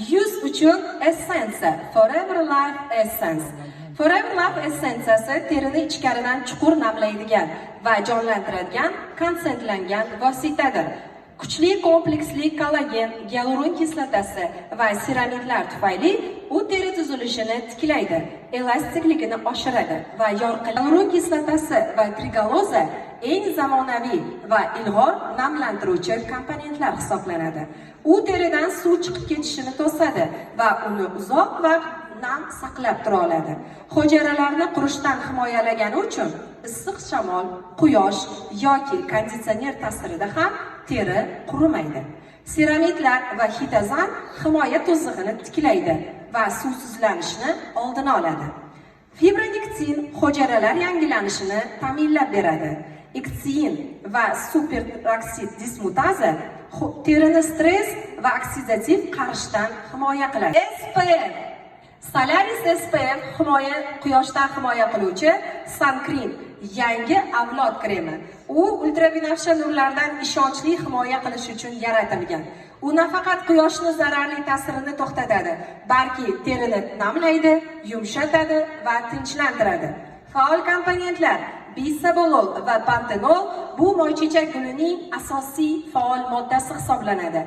Yuz uchun essensiya Forever Life Essence. Forever Life essensiyasi terini ichkaridan chuqur namlaydigan va jonlantiradigan konsentlangan vositadir. Kuchli kompleksli kollagen, gialuron kislotasi va seramidlar tufayli u teri tuzilishini tiklaydi, elastikligini oshiradi va yorqin. Gialuron kislotasi va trigaloza eng zamonaviy va ilg'or namlantiruvchi komponentlar hisoblanadi. U teridan suv chiqib ketishini to'sadi va uni uzoq vaqt nam saqlab tura oladi. Hujayralarni qurishdan himoyalagani uchun issiq shamol, quyosh yoki konditsioner ta'sirida ham teri qurimaydi. Seramidlar va hitazan himoya tuzig'ini tiklaydi va suvsizlanishni oldini oladi. Fibronektin hujayralar yangilanishini ta'minlab beradi. Eksin va superoksid dismutaza terini stress va oksidativ qarishdan himoya qiladi. SPF Solaris SPF quyoshdan himoya qiluvchi sun cream, yangi avlod kremi. U ultrabinafsha nurlardan ishonchli himoya qilish uchun yaratilgan. U nafaqat quyoshning zararli ta'sirini to'xtatadi, balki terini namlaydi, yumshatadi va tinchlantiradi. Faol komponentlar bisabolol va pantenol bu moychechak gulining asosiy faol moddasi hisoblanadi.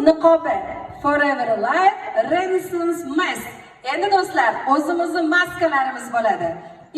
Niqobi Forever Life Renaissance Mask. Endi do'stlar, o'zimizning maskalarimiz bo'ladi.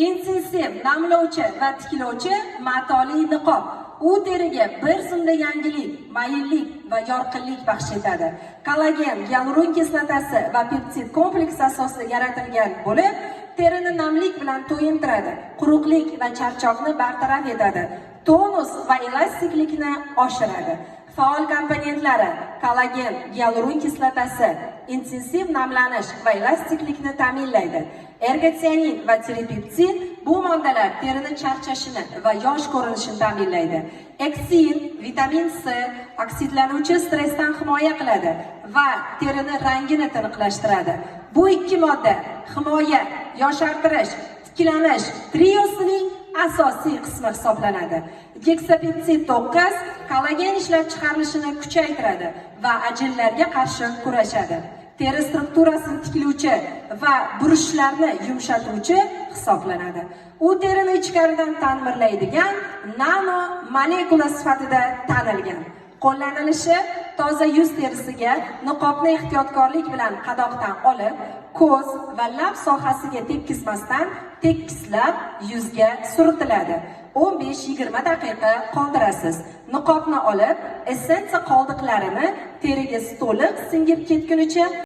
Intensiv namlovchi va tiklovchi matoli niqob. U teriga bir zumda yangilik, mayillik va yorqinlik baxsh etadi. Kollagen, gialuron kislotasi va peptid kompleks asosida yaratilgan bo'lib, terini namlik bilan to'yintiradi, quruqlik va charchoqni bartaraf etadi, tonus va elastiklikni oshiradi. Faol komponentlari kollagen, gialuron kislotasi intensiv namlanish va elastiklikni ta'minlaydi. Ergotsianin va terapeptid bu moddalar terini charchashini va yosh ko'rinishini ta'minlaydi. Eksin, vitamin C oksidlanuvchi stressdan himoya qiladi va terini rangini tiniqlashtiradi. Bu ikki modda himoya, yoshartirish, tiklanish triosining asosiy qismi hisoblanadi. Gexapeptid 9 kollagen ishlab chiqarilishini kuchaytiradi va ajinlarga qarshi kurashadi. Teri strukturasini tiklovchi va burishlarni yumshatuvchi hisoblanadi. U terini ichkaridan ta'mirlaydigan nano molekula sifatida tanilgan. Qo'llanilishi toza yuz terisiga niqobni ehtiyotkorlik bilan qadoqdan olib, ko'z va lab sohasiga tekkizmasdan tekkislab yuzga suritiladi. 15-20 daqiqa qoldirasiz. Niqobni olib, essensiya qoldiqlarini teriga to'liq singib ketgunicha